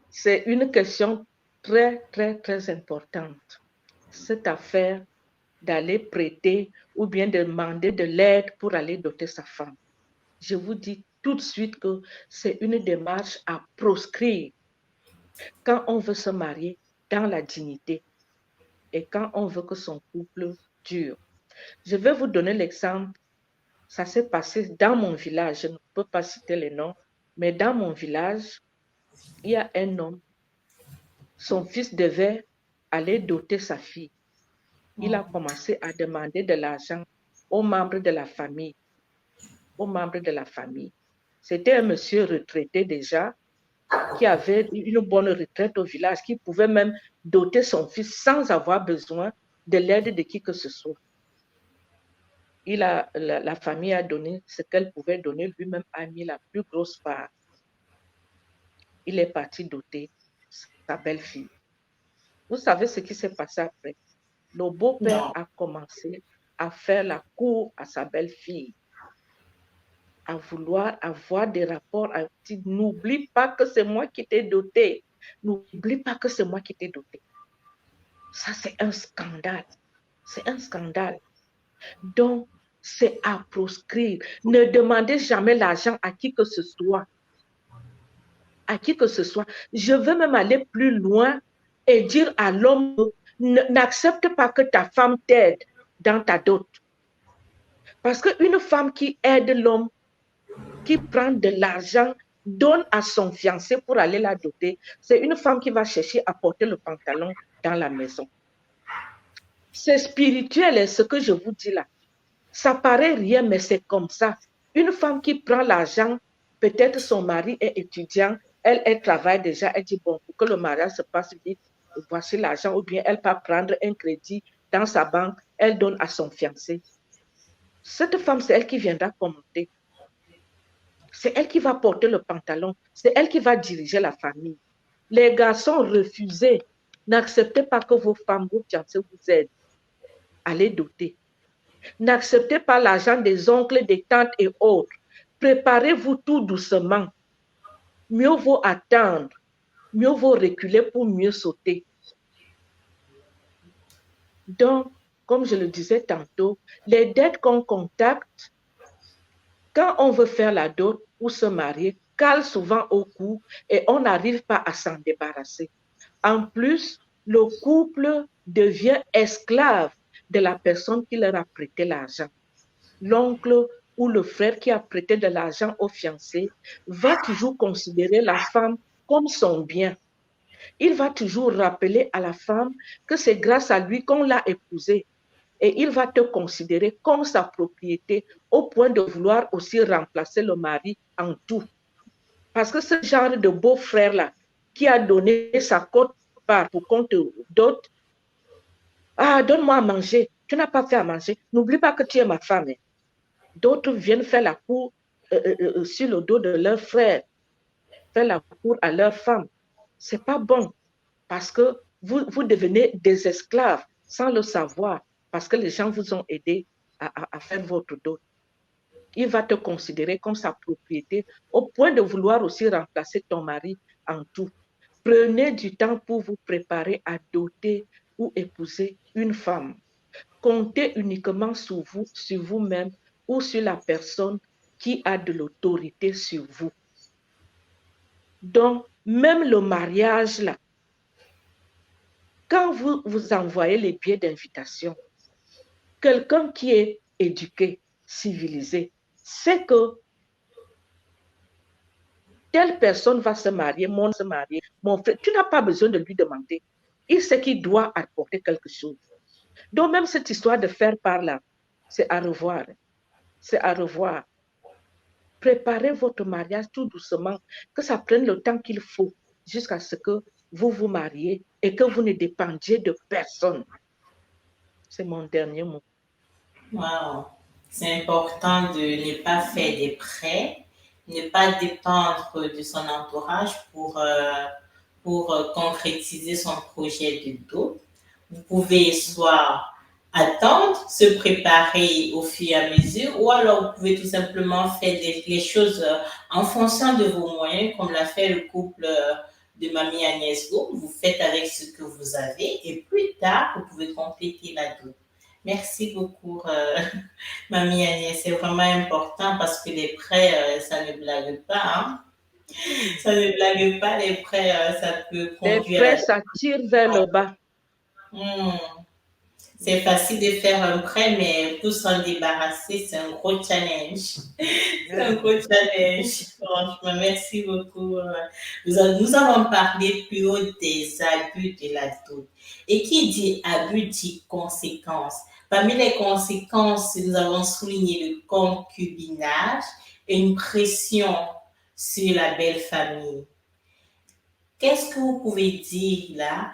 Speaker 2: c'est une question très, très, très importante. Cette affaire d'aller prêter ou bien demander de l'aide pour aller doter sa femme. Je vous dis tout de suite que c'est une démarche à proscrire quand on veut se marier dans la dignité et quand on veut que son couple dure. Je vais vous donner l'exemple. Ça s'est passé dans mon village. Je ne peux pas citer les noms, mais dans mon village, il y a un homme. Son fils devait aller doter sa fille. Il a commencé à demander de l'argent aux membres de la famille. C'était un monsieur retraité déjà, qui avait une bonne retraite au village, qui pouvait même doter son fils sans avoir besoin de l'aide de qui que ce soit. La famille a donné ce qu'elle pouvait donner, lui-même a mis la plus grosse part. Il est parti doter sa belle-fille. Vous savez ce qui s'est passé après? Le beau-père a commencé à faire la cour à sa belle-fille, à vouloir avoir des rapports, à dire, n'oublie pas que c'est moi qui t'ai doté. N'oublie pas que c'est moi qui t'ai doté. Ça, c'est un scandale. C'est un scandale. Donc, c'est à proscrire. Ne demandez jamais l'argent à qui que ce soit. À qui que ce soit. Je veux même aller plus loin et dire à l'homme, n'accepte pas que ta femme t'aide dans ta dot. Parce qu'une femme qui aide l'homme, qui prend de l'argent, donne à son fiancé pour aller la doter, c'est une femme qui va chercher à porter le pantalon dans la maison. C'est spirituel, ce que je vous dis là. Ça paraît rien, mais c'est comme ça. Une femme qui prend l'argent, peut-être son mari est étudiant, elle travaille déjà, elle dit, bon, pour que le mariage se passe vite, voici l'argent, ou bien elle peut prendre un crédit dans sa banque, elle donne à son fiancé. Cette femme, c'est elle qui viendra commenter. C'est elle qui va porter le pantalon. C'est elle qui va diriger la famille. Les garçons, refusez. N'acceptez pas que vos femmes, vos fiancés vous aident à les doter. N'acceptez pas l'argent des oncles, des tantes et autres. Préparez-vous tout doucement. Mieux vaut attendre. Mieux vaut reculer pour mieux sauter. Donc, comme je le disais tantôt, les dettes qu'on contacte, quand on veut faire la dot ou se marier, calent souvent au cou et on n'arrive pas à s'en débarrasser. En plus, le couple devient esclave de la personne qui leur a prêté l'argent. L'oncle ou le frère qui a prêté de l'argent au fiancé va toujours considérer la femme comme son bien. Il va toujours rappeler à la femme que c'est grâce à lui qu'on l'a épousée. Et il va te considérer comme sa propriété au point de vouloir aussi remplacer le mari en tout. Parce que ce genre de beau-frère-là qui a donné sa quote-part pour qu'on te dote, ah, donne-moi à manger. Tu n'as pas fait à manger. N'oublie pas que tu es ma femme. D'autres viennent faire la cour sur le dos de leur frère, faire la cour à leur femme. Ce n'est pas bon parce que vous devenez des esclaves sans le savoir parce que les gens vous ont aidé à faire votre dot. Il va te considérer comme sa propriété au point de vouloir aussi remplacer ton mari en tout. Prenez du temps pour vous préparer à doter ou épouser une femme. Comptez uniquement sur vous, sur vous-même ou sur la personne qui a de l'autorité sur vous. Donc, même le mariage, là, quand vous envoyez les billets d'invitation, quelqu'un qui est éduqué, civilisé, sait que telle personne va se marier, mon frère, tu n'as pas besoin de lui demander. Il sait qu'il doit apporter quelque chose. Donc, même cette histoire de faire par là, c'est à revoir. C'est à revoir. Préparez votre mariage tout doucement, que ça prenne le temps qu'il faut jusqu'à ce que vous vous mariez et que vous ne dépendiez de personne. C'est mon dernier mot.
Speaker 1: Wow. C'est important de ne pas faire des prêts, ne pas dépendre de son entourage pour concrétiser son projet de dos. Vous pouvez soit attendre, se préparer au fur et à mesure, ou alors vous pouvez tout simplement faire les choses en fonction de vos moyens, comme l'a fait le couple de Mamie Agnès Go. Vous faites avec ce que vous avez et plus tard, vous pouvez compléter la dot. Merci beaucoup, Mamie Agnès. C'est vraiment important parce que les prêts, ça ne blague pas. Hein? Ça ne blague pas, les prêts, ça peut
Speaker 2: Les
Speaker 1: conduire à
Speaker 2: prêts,
Speaker 1: la...
Speaker 2: ça tire vers le bas.
Speaker 1: C'est facile de faire un prêt, mais pour s'en débarrasser, c'est un gros challenge. C'est un gros challenge. Franchement, merci beaucoup. Nous avons parlé plus haut des abus de la dot. Et qui dit abus dit conséquences. Parmi les conséquences, nous avons souligné le concubinage et une pression sur la belle famille. Qu'est-ce que vous pouvez dire là?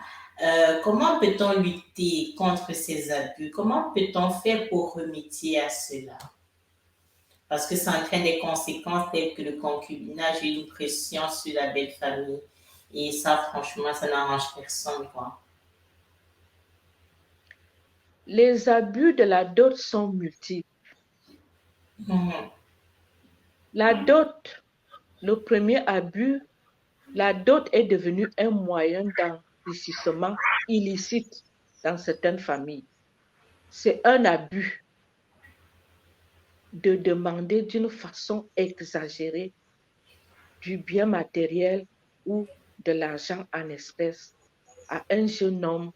Speaker 1: Comment peut-on lutter contre ces abus? Comment peut-on faire pour remédier à cela? Parce que ça entraîne des conséquences telles que le concubinage et une pression sur la belle famille. Et ça, franchement, ça n'arrange personne, quoi.
Speaker 2: Les abus de la dot sont multiples. La dot, le premier abus, la dot est devenue un moyen d'enrichissement illicite dans certaines familles. C'est un abus de demander d'une façon exagérée du bien matériel ou de l'argent en espèces à un jeune homme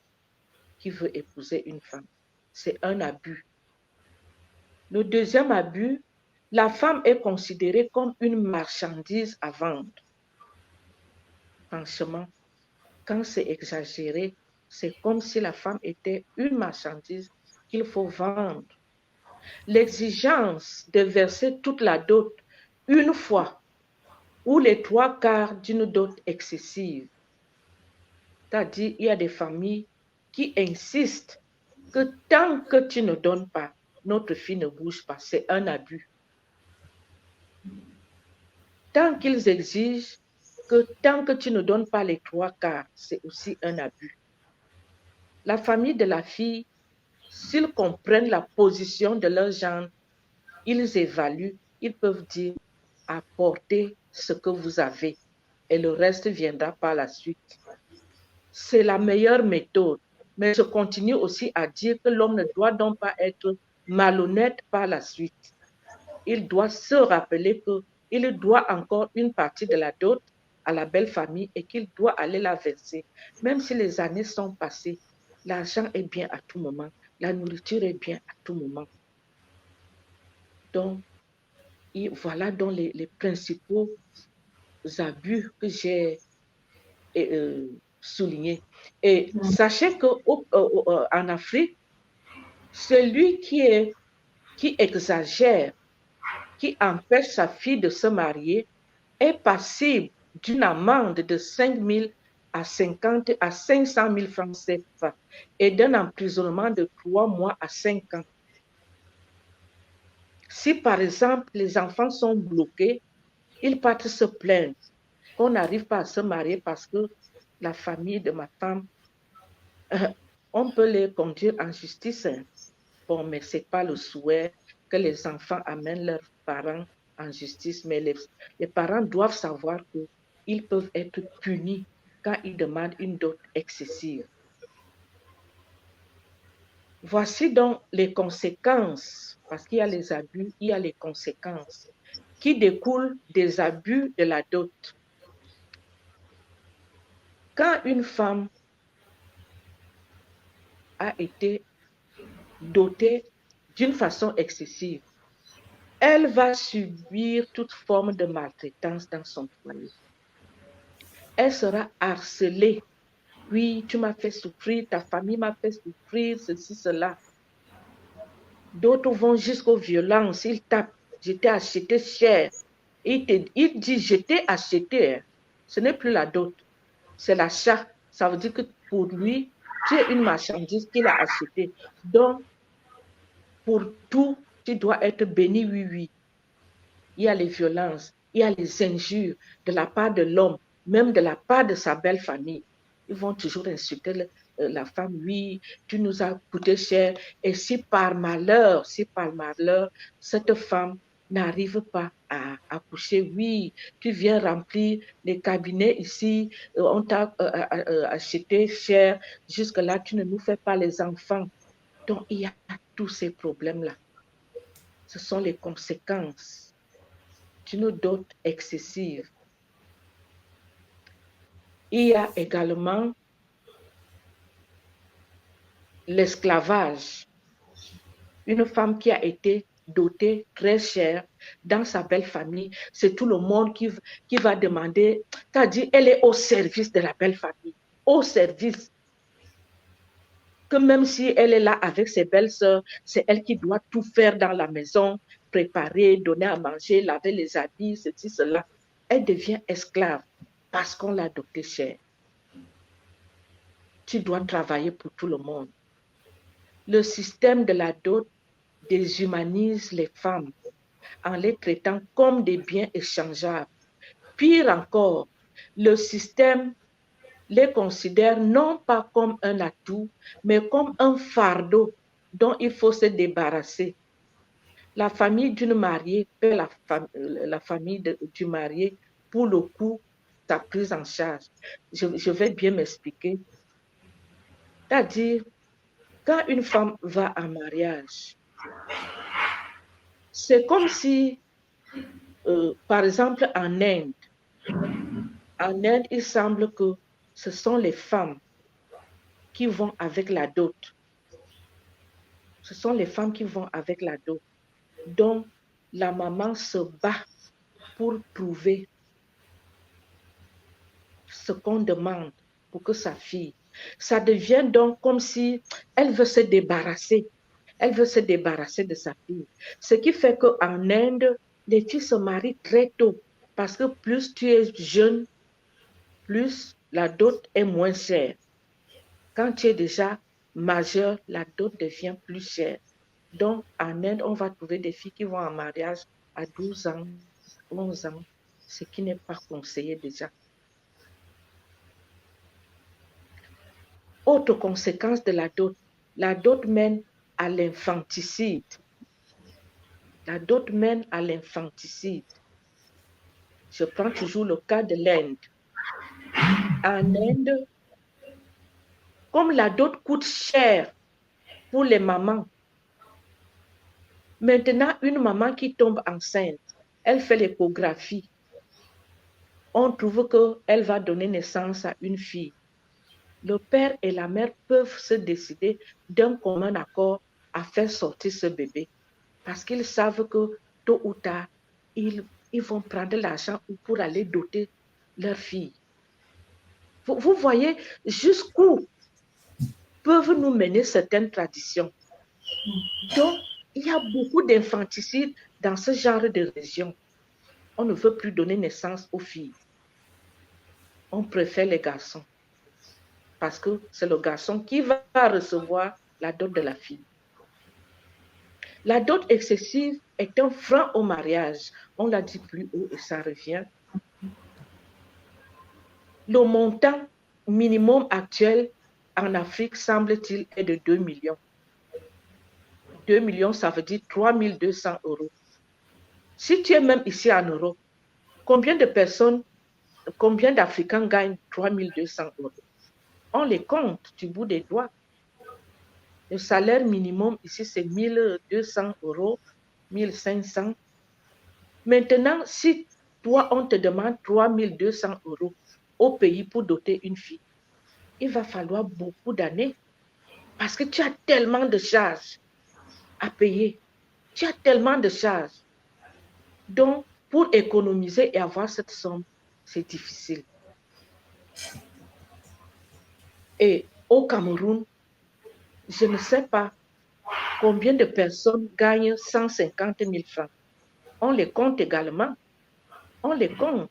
Speaker 2: qui veut épouser une femme. C'est un abus. Le deuxième abus, la femme est considérée comme une marchandise à vendre. Franchement, quand c'est exagéré, c'est comme si la femme était une marchandise qu'il faut vendre. L'exigence de verser toute la dot une fois ou les 3/4 d'une dot excessive. C'est-à-dire, il y a des familles qui insistent que tant que tu ne donnes pas, notre fille ne bouge pas. C'est un abus. Tant qu'ils exigent que tant que tu ne donnes pas les 3/4, c'est aussi un abus. La famille de la fille, s'ils comprennent la position de leur gendre, ils évaluent, ils peuvent dire apportez ce que vous avez et le reste viendra par la suite. C'est la meilleure méthode. Mais je continue aussi à dire que l'homme ne doit donc pas être malhonnête par la suite. Il doit se rappeler qu'il doit encore une partie de la dot à la belle famille et qu'il doit aller la verser. Même si les années sont passées, l'argent est bien à tout moment, la nourriture est bien à tout moment. Donc, voilà donc les principaux abus que j'ai soulignés. Et sachez qu'en Afrique, celui qui exagère, qui empêche sa fille de se marier, est passible d'une amende de 5 000 à 50 à 500 000 francs CFA et d'un emprisonnement de 3 mois à 5 ans. Si par exemple les enfants sont bloqués, ils partent se plaindre qu'on n'arrive pas à se marier parce que la famille de ma femme, on peut les conduire en justice. Bon, mais ce n'est pas le souhait que les enfants amènent leurs parents en justice, mais les parents doivent savoir qu'ils peuvent être punis quand ils demandent une dot excessive. Voici donc les conséquences, parce qu'il y a les abus, il y a les conséquences qui découlent des abus de la dot. Quand une femme a été dotée d'une façon excessive, elle va subir toute forme de maltraitance dans son foyer. Elle sera harcelée. Oui, tu m'as fait souffrir, ta famille m'a fait souffrir, ceci, cela. D'autres vont jusqu'aux violences, ils tapent. Je t'ai acheté cher. Il dit, je t'ai acheté. Ce n'est plus la dot, c'est l'achat. Ça veut dire que pour lui, tu es une marchandise qu'il a achetée. Donc, pour tout, tu dois être béni, oui, oui. Il y a les violences, il y a les injures de la part de l'homme, même de la part de sa belle famille. Ils vont toujours insulter la femme, oui, tu nous as coûté cher. Et si par malheur, cette femme n'arrive pas à accoucher, oui, tu viens remplir les cabinets ici, on t'a acheté cher, jusque-là, tu ne nous fais pas les enfants. Donc, il y a tous ces problèmes-là. Ce sont les conséquences d'une dot excessive. Il y a également l'esclavage. Une femme qui a été dotée très cher dans sa belle famille, c'est tout le monde qui va demander, c'est-à-dire elle est au service de la belle famille, au service. Que même si elle est là avec ses belles-sœurs, c'est elle qui doit tout faire dans la maison, préparer, donner à manger, laver les habits, ceci, cela. Elle devient esclave parce qu'on l'a dotée cher. Tu dois travailler pour tout le monde. Le système de la dot déshumanise les femmes en les traitant comme des biens échangeables. Pire encore, le système les considère non pas comme un atout, mais comme un fardeau dont il faut se débarrasser. La famille d'une mariée paie la famille du marié pour le coût de sa prise en charge. Je vais bien m'expliquer. C'est-à-dire, quand une femme va en mariage, c'est comme si, par exemple, en Inde, il semble que ce sont les femmes qui vont avec la dot. Ce sont les femmes qui vont avec la dot. Donc, la maman se bat pour trouver ce qu'on demande pour que sa fille. Ça devient donc comme si elle veut se débarrasser. Elle veut se débarrasser de sa fille. Ce qui fait qu'en Inde, les filles se marient très tôt. Parce que plus tu es jeune, plus la dot est moins chère. Quand tu es déjà majeur, la dot devient plus chère. Donc, en Inde, on va trouver des filles qui vont en mariage à 12 ans, 11 ans, ce qui n'est pas conseillé déjà. Autre conséquence de la dot mène à l'infanticide. La dot mène à l'infanticide. Je prends toujours le cas de l'Inde. En Inde, comme la dot coûte cher pour les mamans, maintenant, une maman qui tombe enceinte, elle fait l'échographie. On trouve qu'elle va donner naissance à une fille. Le père et la mère peuvent se décider d'un commun accord à faire sortir ce bébé parce qu'ils savent que tôt ou tard, ils vont prendre l'argent pour aller doter leur fille. Vous voyez jusqu'où peuvent nous mener certaines traditions. Donc, il y a beaucoup d'infanticide dans ce genre de région. On ne veut plus donner naissance aux filles. On préfère les garçons parce que c'est le garçon qui va recevoir la dot de la fille. La dot excessive est un frein au mariage. On l'a dit plus haut et ça revient. Le montant minimum actuel en Afrique, semble-t-il, est de 2 millions. 2 millions, ça veut dire 3 200 euros. Si tu es même ici en Europe, combien d'Africains gagnent 3 200 euros? On les compte du bout des doigts. Le salaire minimum ici, c'est 1 200 euros, 1 500. Maintenant, si toi, on te demande 3 200 euros au pays pour doter une fille, il va falloir beaucoup d'années parce que tu as tellement de charges à payer. Tu as tellement de charges. Donc, pour économiser et avoir cette somme, c'est difficile. Et au Cameroun, je ne sais pas combien de personnes gagnent 150 000 francs. On les compte également. On les compte.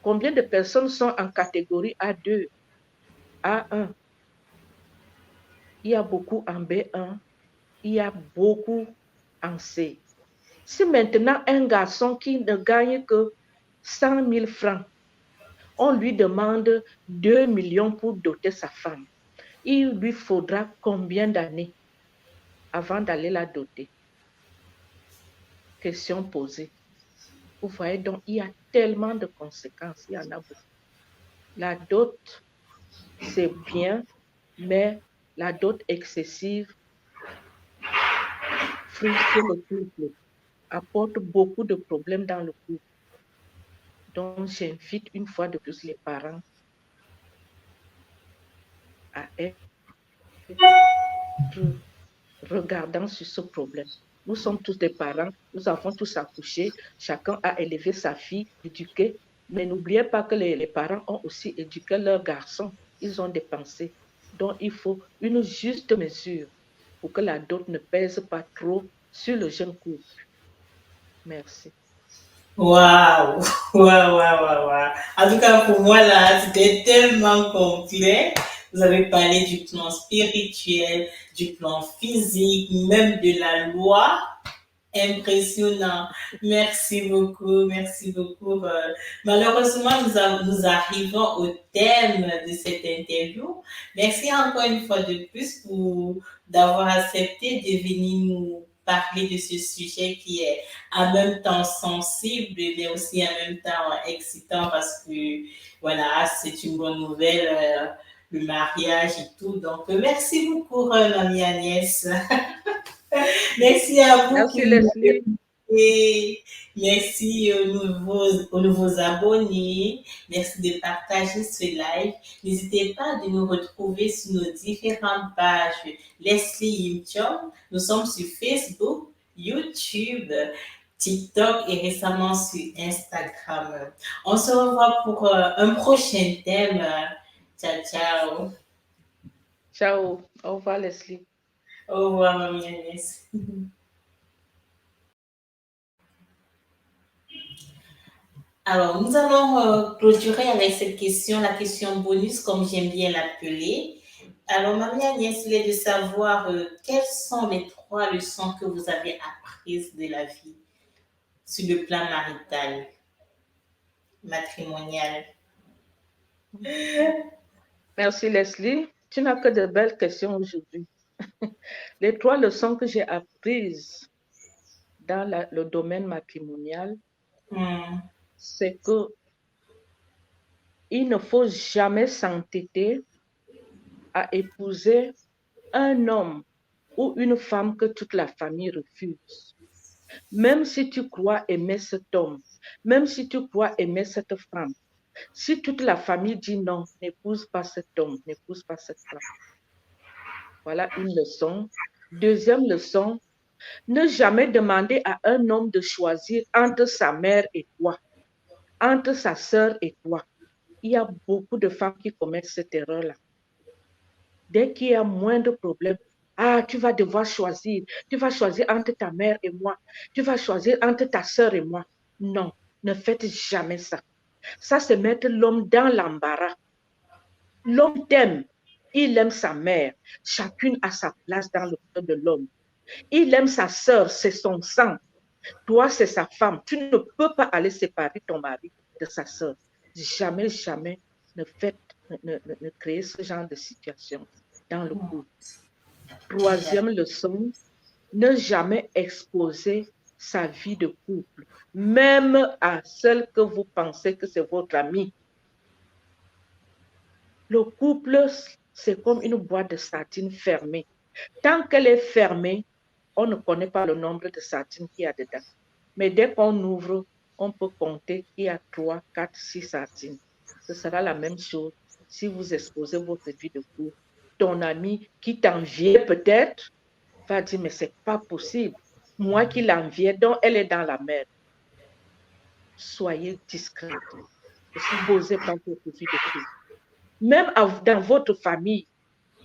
Speaker 2: Combien de personnes sont en catégorie A2, A1? Il y a beaucoup en B1. Il y a beaucoup en C. Si maintenant un garçon qui ne gagne que 100 000 francs, on lui demande 2 millions pour doter sa femme, il lui faudra combien d'années avant d'aller la doter? Question posée. Vous voyez, donc il y a tellement de conséquences, il y en a beaucoup. La dot, c'est bien, mais la dot excessive frustre le couple, apporte beaucoup de problèmes dans le couple. Donc, j'invite une fois de plus les parents à être regardants sur ce problème. Nous sommes tous des parents, nous avons tous accouché, chacun a élevé sa fille, éduqué, mais n'oubliez pas que les parents ont aussi éduqué leurs garçons, ils ont dépensé. Donc, il faut une juste mesure pour que la dot ne pèse pas trop sur le jeune couple. Merci.
Speaker 1: Waouh, waouh, waouh, waouh, waouh. En tout cas, pour moi, là, c'était tellement complet. Vous avez parlé du plan spirituel, du plan physique, même de la loi. Impressionnant. Merci beaucoup, merci beaucoup. Malheureusement, nous arrivons au thème de cette interview. Merci encore une fois de plus pour d'avoir accepté de venir nous parler de ce sujet qui est en même temps sensible, mais aussi en même temps excitant parce que voilà, c'est une bonne nouvelle, le mariage et tout. Donc, merci beaucoup, mamie Agnès. Merci à vous qui
Speaker 2: Merci
Speaker 1: nous
Speaker 2: Leslie.
Speaker 1: écoutez. Merci aux nouveaux abonnés. Merci de partager ce live. N'hésitez pas de nous retrouver sur nos différentes pages. Leslie Yimchom. Nous sommes sur Facebook, YouTube, TikTok et récemment sur Instagram. On se revoit pour un prochain thème. Ciao, ciao.
Speaker 2: Ciao. Au revoir Leslie.
Speaker 1: Au revoir, mamie Agnès. Alors, nous allons clôturer avec cette question, la question bonus, comme j'aime bien l'appeler. Alors, Marie-Agnès, il est de savoir quelles sont les 3 leçons que vous avez apprises de la vie sur le plan marital, matrimonial.
Speaker 2: Merci Leslie. Tu n'as que de belles questions aujourd'hui. Les 3 leçons que j'ai apprises dans le domaine matrimonial, c'est que il ne faut jamais s'entêter à épouser un homme ou une femme que toute la famille refuse. Même si tu crois aimer cet homme, même si tu crois aimer cette femme, si toute la famille dit non, n'épouse pas cet homme, n'épouse pas cette femme. Voilà une leçon. Deuxième leçon, ne jamais demander à un homme de choisir entre sa mère et toi, entre sa sœur et toi. Il y a beaucoup de femmes qui commettent cette erreur-là. Dès qu'il y a moindre problème, tu vas devoir choisir. Tu vas choisir entre ta mère et moi. Tu vas choisir entre ta sœur et moi. Non, ne faites jamais ça. Ça, c'est mettre l'homme dans l'embarras. L'homme t'aime. Il aime sa mère. Chacune a sa place dans le cœur de l'homme. Il aime sa sœur, c'est son sang. Toi, c'est sa femme. Tu ne peux pas aller séparer ton mari de sa sœur. Jamais, jamais ne créez ce genre de situation dans le couple. Troisième leçon, ne jamais exposer sa vie de couple, même à celle que vous pensez que c'est votre ami. Le couple, c'est comme une boîte de sardines fermée. Tant qu'elle est fermée, on ne connaît pas le nombre de sardines qu'il y a dedans. Mais dès qu'on ouvre, on peut compter qu'il y a 3, 4, 6 sardines. Ce sera la même chose si vous exposez votre vie de couple. Ton ami qui t'enviait peut-être va dire, mais c'est pas possible. Moi qui l'enviais, donc elle est dans la merde. Soyez discrète. Exposez pas votre vie de couple. Même dans votre famille,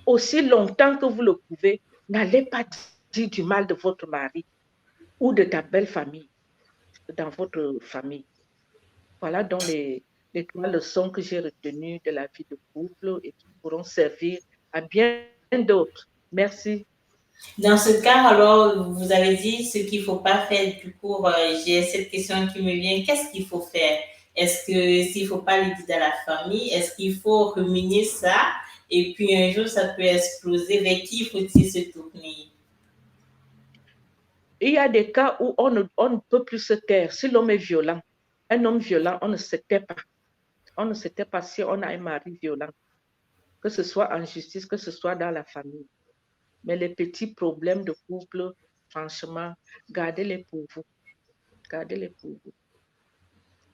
Speaker 2: aussi longtemps que vous le pouvez, n'allez pas dire du mal de votre mari ou de ta belle famille dans votre famille. Voilà donc les 3 leçons que j'ai retenues de la vie de couple et qui pourront servir à bien d'autres. Merci.
Speaker 1: Dans ce cas, alors, vous avez dit ce qu'il ne faut pas faire. Du coup, j'ai cette question qui me vient. Qu'est-ce qu'il faut faire? Est-ce que s'il ne faut pas le dire à la famille, est-ce qu'il faut ruminer ça? Et puis un jour, ça peut exploser. Vers qui faut-il se tourner?
Speaker 2: Il y a des cas où on ne peut plus se taire. Si l'homme est violent, un homme violent, on ne se tait pas. On ne se tait pas si on a un mari violent, que ce soit en justice, que ce soit dans la famille. Mais les petits problèmes de couple, franchement, gardez-les pour vous. Gardez-les pour vous.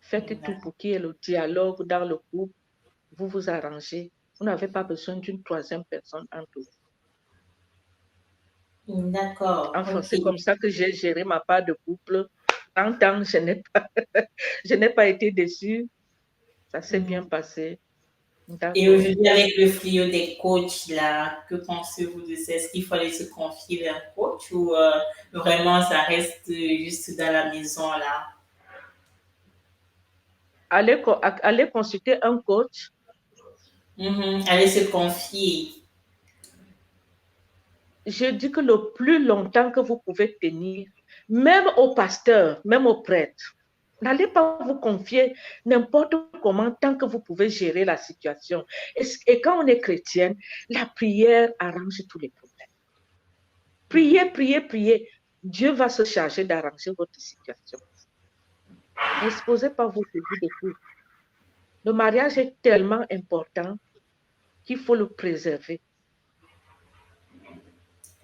Speaker 2: Faites tout pour qu'il y ait le dialogue dans le couple. Vous vous arrangez. Vous n'avez pas besoin d'une 3e personne entre vous.
Speaker 1: D'accord.
Speaker 2: Enfin,
Speaker 1: Ok.
Speaker 2: c'est comme ça que j'ai géré ma part de couple. 30 ans, je n'ai pas été déçue. Ça s'est bien passé.
Speaker 1: Et aujourd'hui, avec le fléau des coachs, là, que pensez-vous de ça? Est-ce qu'il fallait se confier vers un coach ou vraiment ça reste juste dans la maison, là?
Speaker 2: Allez consulter un coach.
Speaker 1: Allez se confier.
Speaker 2: Je dis que le plus longtemps que vous pouvez tenir, même au pasteur, même au prêtre, n'allez pas vous confier n'importe comment tant que vous pouvez gérer la situation. Et quand on est chrétienne, la prière arrange tous les problèmes. Priez, priez, priez. Dieu va se charger d'arranger votre situation. N'exposez pas votre vie de couple. Le mariage est tellement important qu'il faut le préserver.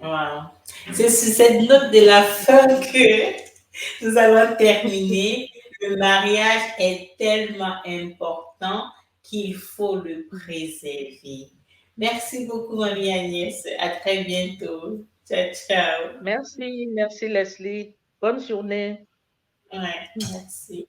Speaker 1: Wow. C'est sur cette note de la fin que nous allons terminer. Le mariage est tellement important qu'il faut le préserver. Merci beaucoup, Marie-Agnès. À très bientôt. Ciao, ciao.
Speaker 2: Merci Leslie. Bonne journée.
Speaker 1: Ouais, merci.